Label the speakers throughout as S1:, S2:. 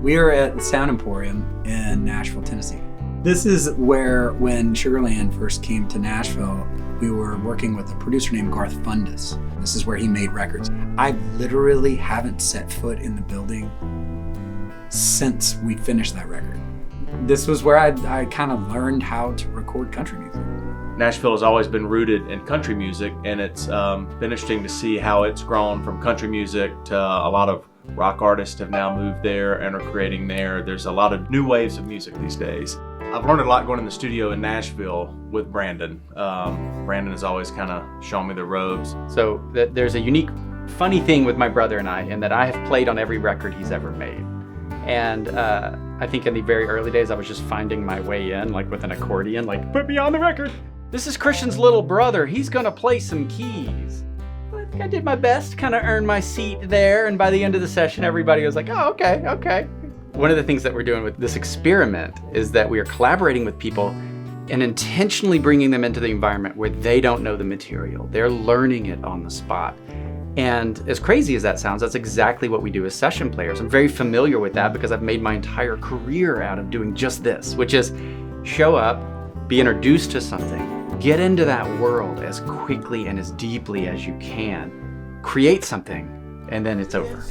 S1: We are at the Sound Emporium in Nashville, Tennessee. This is where, when Sugarland first came to Nashville, we were working with a producer named Garth Fundus. This is where he made records. I literally haven't set foot in the building since we finished that record. This was where I kind of learned how to record country music.
S2: Nashville has always been rooted in country music, and it's been interesting to see how it's grown from country music to a lot of rock artists have now moved there and are creating there. There's a lot of new waves of music these days. I've learned a lot going in the studio in Nashville with Brandon. Brandon has always kind of shown me the ropes.
S3: So there's a unique, funny thing with my brother and I, in that I have played on every record he's ever made. And I think in the very early days, I was just finding my way in, like with an accordion, like, put me on the record. This is Kristian's little brother. He's gonna play some keys. I think I did my best to kind of earn my seat there. And by the end of the session, everybody was like, oh, okay. One of the things that we're doing with this experiment is that we are collaborating with people and intentionally bringing them into the environment where they don't know the material. They're learning it on the spot. And as crazy as that sounds, that's exactly what we do as session players. I'm very familiar with that because I've made my entire career out of doing just this, which is show up, be introduced to something, get into that world as quickly and as deeply as you can, create something, and then it's over.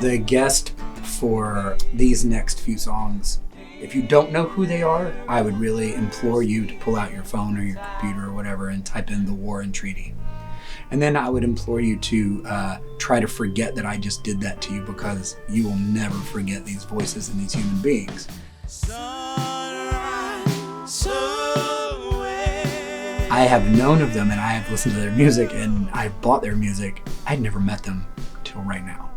S1: The guest for these next few songs, if you don't know who they are, I would really implore you to pull out your phone or your computer or whatever and type in The War and Treaty. And then I would implore you to try to forget that I just did that to you, because you will never forget these voices and these human beings. I have known of them and I have listened to their music and I've bought their music. I'd never met them till right now.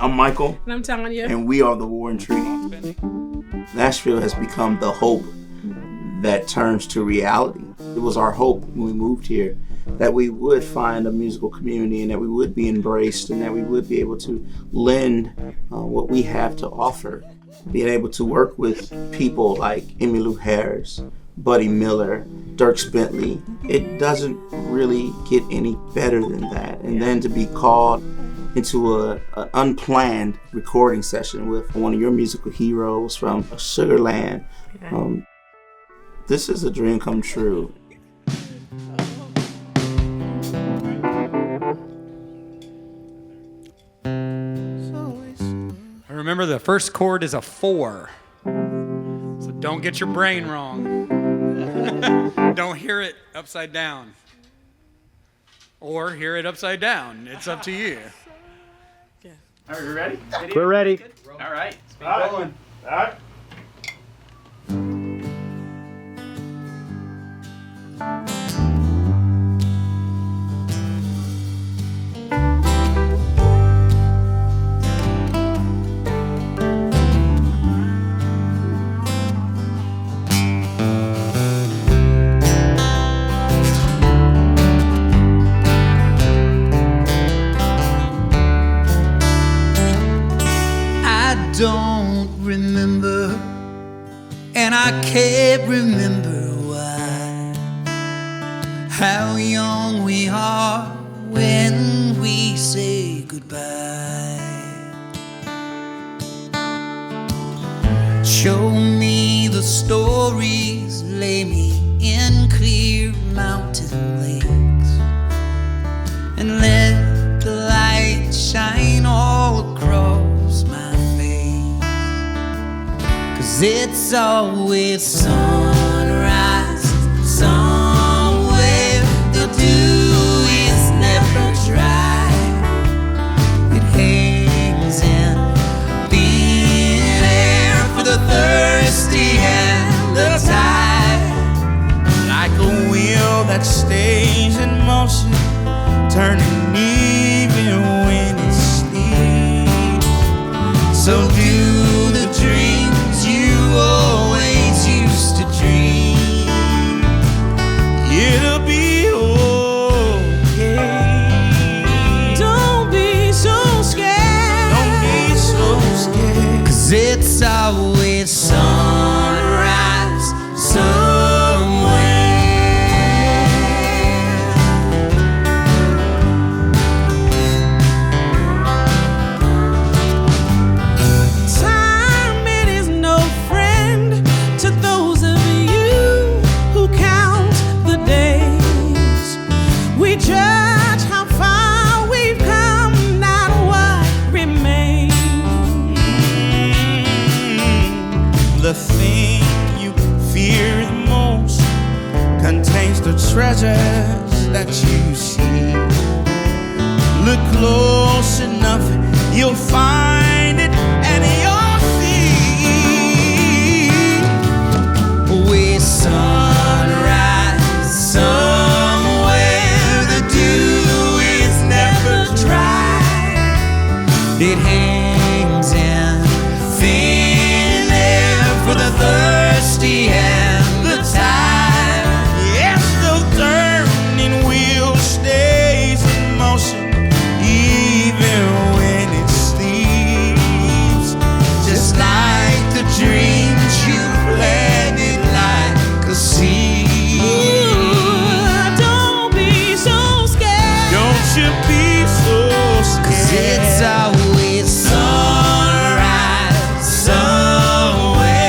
S4: I'm Michael.
S5: And I'm Tanya.
S4: And we are The War and Treaty. Nashville has become the hope that turns to reality. It was our hope when we moved here that we would find a musical community and that we would be embraced and that we would be able to lend what we have to offer. Being able to work with people like Emmylou Harris, Buddy Miller, Dierks Bentley, it doesn't really get any better than that. And then to be called into an unplanned recording session with one of your musical heroes from Sugarland. This is a dream come true.
S6: Remember, the first chord is a 4. So don't get your brain wrong. Don't hear it upside down. Or hear it upside down. It's up to you.
S3: Are you ready?
S1: We're ready.
S3: All right.
S4: All right.
S7: Don't remember, and I can't remember why. How young we are when we say goodbye. Show me the stories, lay me in clear mountain lakes, and let the light shine all across my. It's always sunrise somewhere. The dew is never dry. It hangs in thin air for the thirsty and the tired. Like a wheel that stays in motion, turning even when it sleeps. So do the dream you always used to dream. It'll be okay. Don't be so scared. Don't be so scared. 'Cause it's always sun. thing you fear the most contains the treasures that you see. Look close enough, you'll find it at your feet. With sunrise, somewhere the dew is never dry. It hangs in thin air for the thirsty and the tired. Yes, the turning wheel stays in motion even when it sleeps. Just like the dreams you planted like a seed. Ooh, don't be so scared. Don't you be so scared. 'Cause it's always sunrise somewhere.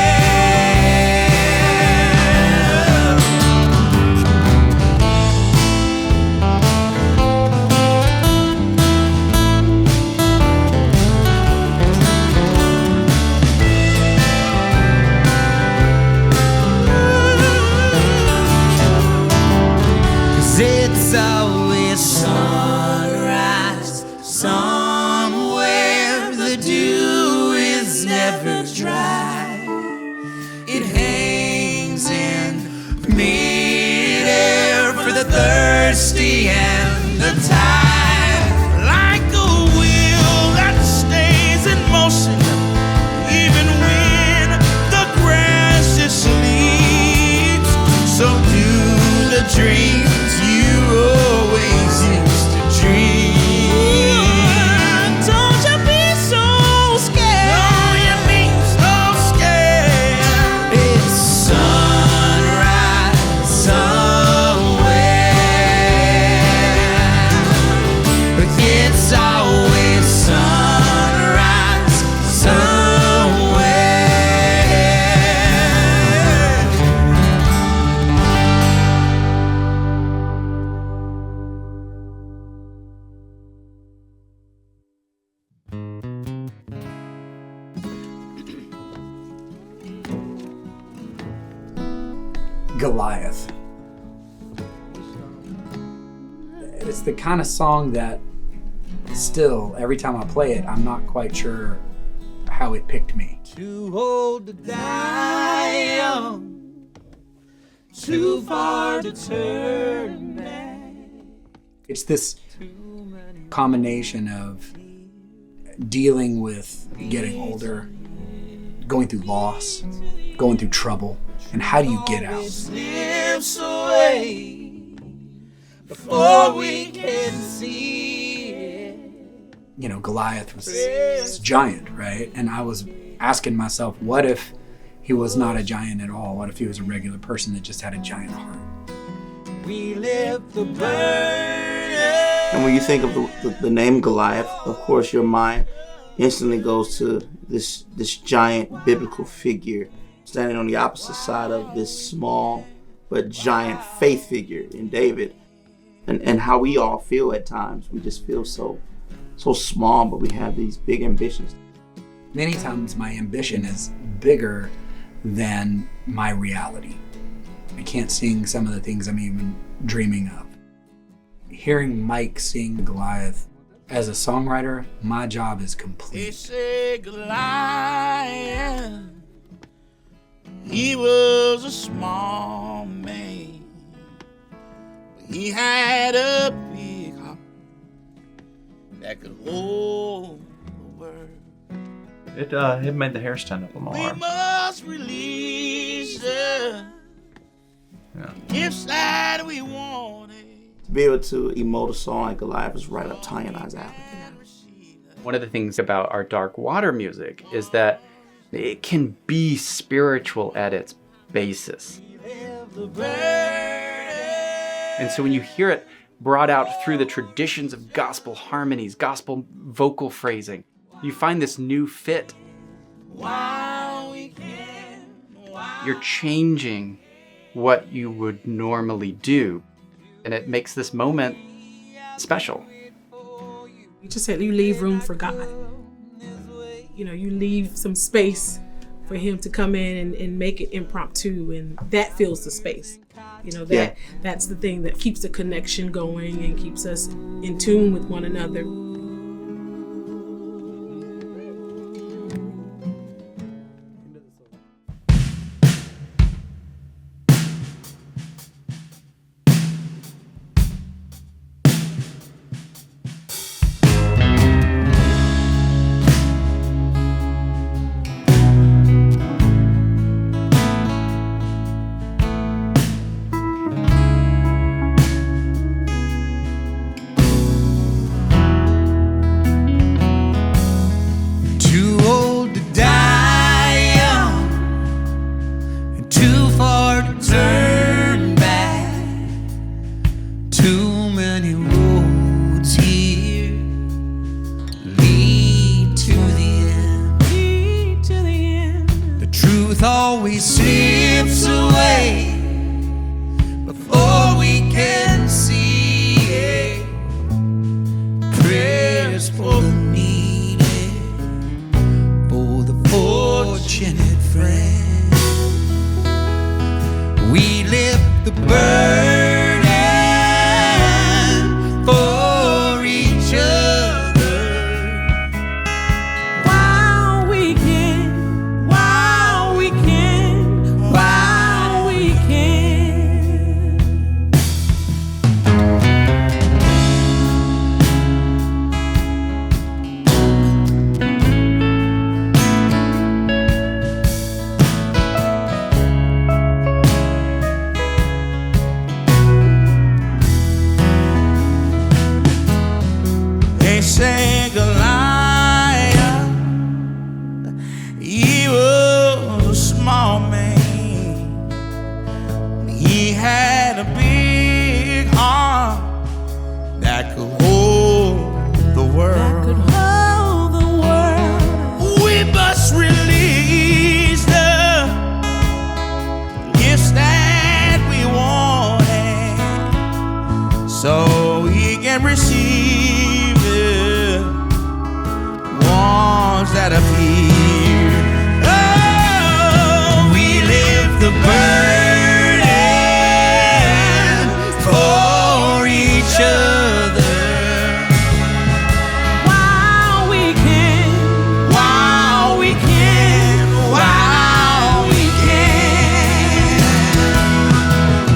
S7: It's always sunrise somewhere. The dew is never dry. It hangs in mid-air for the thirsty and the tired. Like a wheel that stays in motion even when the grass is sleeps. So do the dreams you always used to dream. Don't you be so scared. Don't you be so scared. It's sunrise somewhere. It's always sunrise somewhere.
S1: Goliath. It's the kind of song that still, every time I play it, I'm not quite sure how it picked me.
S7: Too old to die young, too far to turn back.
S1: It's this combination of dealing with getting older, going through loss, going through trouble, and how do you get out?
S7: Slips away before we can see it.
S1: You know, Goliath was this giant, right? And I was asking myself, what if he was not a giant at all? What if he was a regular person that just had a giant heart?
S7: We live the burden.
S4: And when you think of the name Goliath, of course your mind instantly goes to this giant biblical figure standing on the opposite side of this small but giant faith figure in David. And how we all feel at times. We just feel so small, but we have these big ambitions.
S1: Many times my ambition is bigger than my reality. I can't sing some of the things I'm even dreaming of. Hearing Mike sing Goliath, as a songwriter, my job is
S7: They
S1: complete.
S7: say Goliath, he was a small man, but he had a big heart that could hold the world.
S2: It made the hair stand up on my
S7: We
S2: arm.
S7: must release the
S2: Yeah.
S7: gifts that we wanted.
S4: To be able to emote a song like Goliath is right up Tanya and I's alley.
S3: One of the things about our dark water music is that it can be spiritual at its basis. And so when you hear it brought out through the traditions of gospel harmonies, gospel vocal phrasing, you find this new fit. You're changing what you would normally do. And it makes this moment special.
S5: You just said you leave room for God. You know, you leave some space for him to come in and make it impromptu, and that fills the space. You know, that's the thing that keeps the connection going and keeps us in tune with one another.
S7: Always slips away before we can see it. Prayers for the needed, for the fortunate friend. We lift the burden for each other while we can. Say Goliath, he was a small man. He had a big heart that could hold the world. We must release the gifts that we wanted so he can receive that appear. Oh, we lift the burden for each other while we can.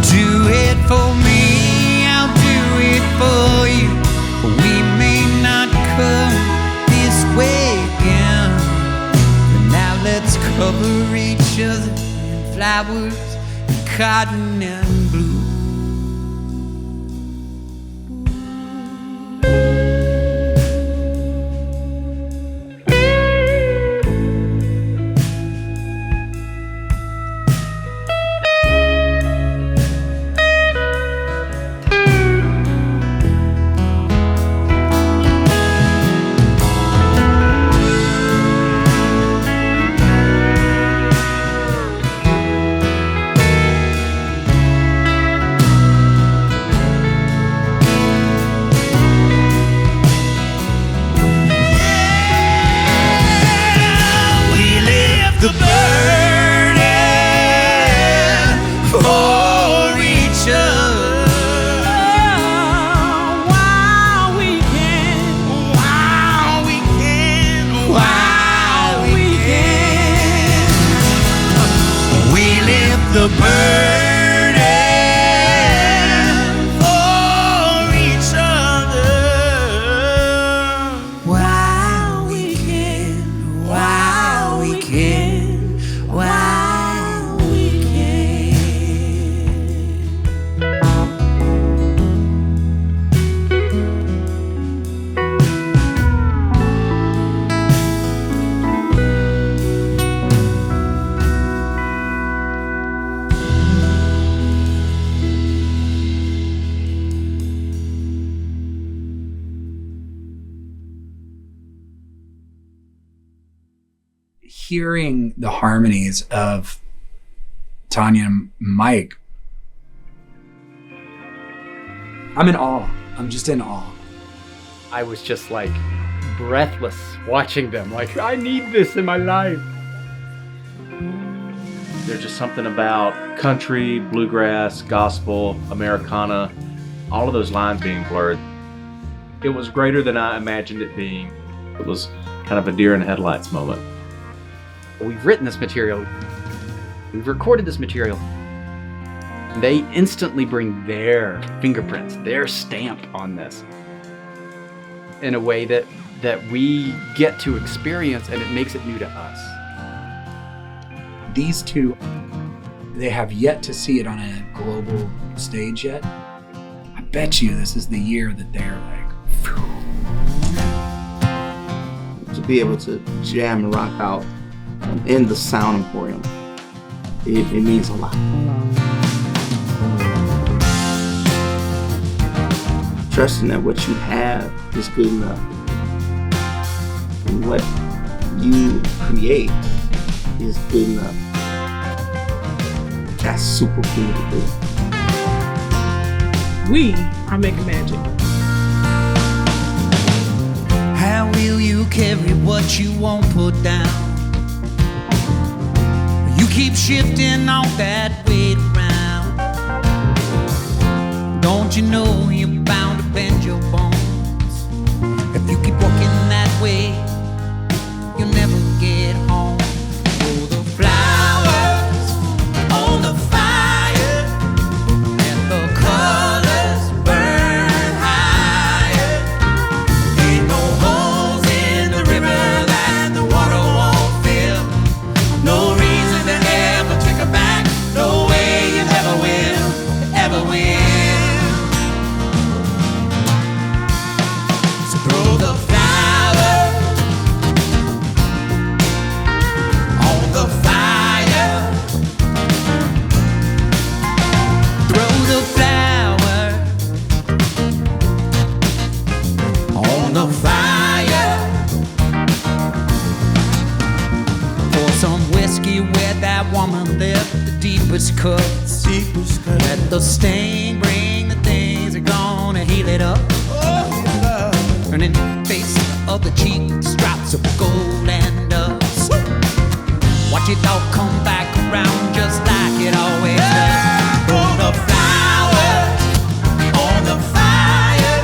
S7: Do it for me, I'll do it for you. We may not come this way again, but now let's cover each other in flowers and cotton and blue. The burden for each other while we can. We lift the burden for each other while we can.
S1: Hearing the harmonies of Tanya and Mike, I'm in awe. I'm just in awe.
S3: I was just like breathless watching them. Like, I need this in my life.
S2: There's just something about country, bluegrass, gospel, Americana, all of those lines being blurred. It was greater than I imagined it being. It was kind of a deer in the headlights moment.
S3: We've written this material. We've recorded this material. They instantly bring their fingerprints, their stamp on this in a way that we get to experience, and it makes it new to us.
S1: These two, they have yet to see it on a global stage yet. I bet you this is the year that they're like, phew.
S4: To be able to jam and rock out in the Sound Emporium, it means a lot. Trusting that what you have is good enough, and what you create is good enough. That's super cool to do.
S5: We are making magic.
S7: How will you carry what you won't put down? You keep shifting all that weight around. Don't you know you're bound to bend your bones? If you keep walking that way, you'll never get home. Oh, the flowers on the fire, and the colors burn higher. Ain't no holes in the river that the water won't fill. No reason to ever take her back. No way you ever will, ever will. So throw the flowers on the fire. Throw the flowers on the fire. Pour some whiskey where that woman left the deepest cuts. Let the stain bring the things that gonna heal it up. Turning the face of the cheek, stripes of gold and dust. Watch it all come back around just like it always does. Throw the flowers on the fire.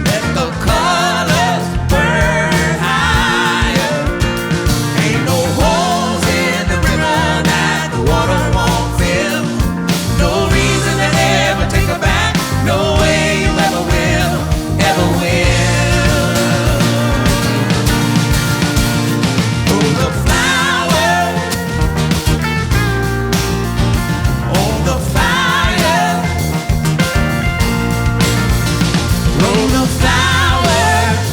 S7: Let the colors burn higher. Ain't no holes in the river that the water won't fill. No reason to ever take her back. No way you ever will, ever will. Throw the flowers on the fire. Throw the flowers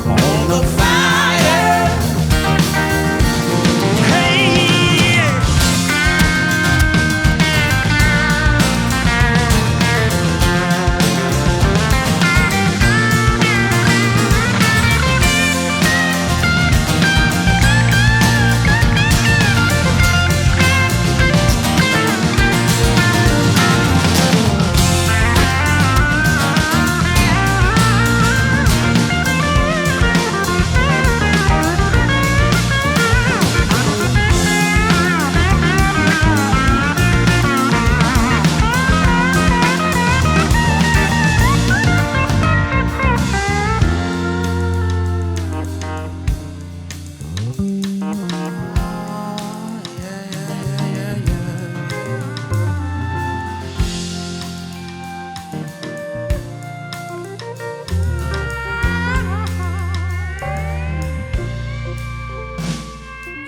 S7: on the fire. Hey,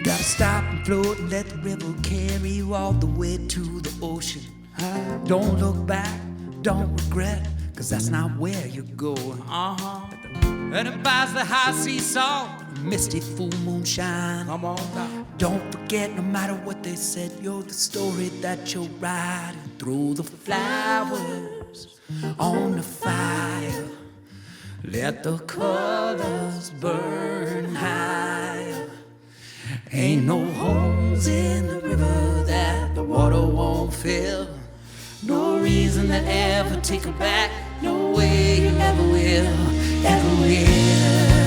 S7: gotta stop and float and let the river carry you all the way to the ocean. Don't look back, don't regret, cause that's not where you're going. And it buys the high sea salt, misty full moonshine. Come on now. Don't forget, no matter what they said, you're the story that you're riding. Throw the flowers on the fire. Let the colors burn higher. Ain't no holes in the river that the water won't fill. No reason to ever take her back. No way you ever will, ever will.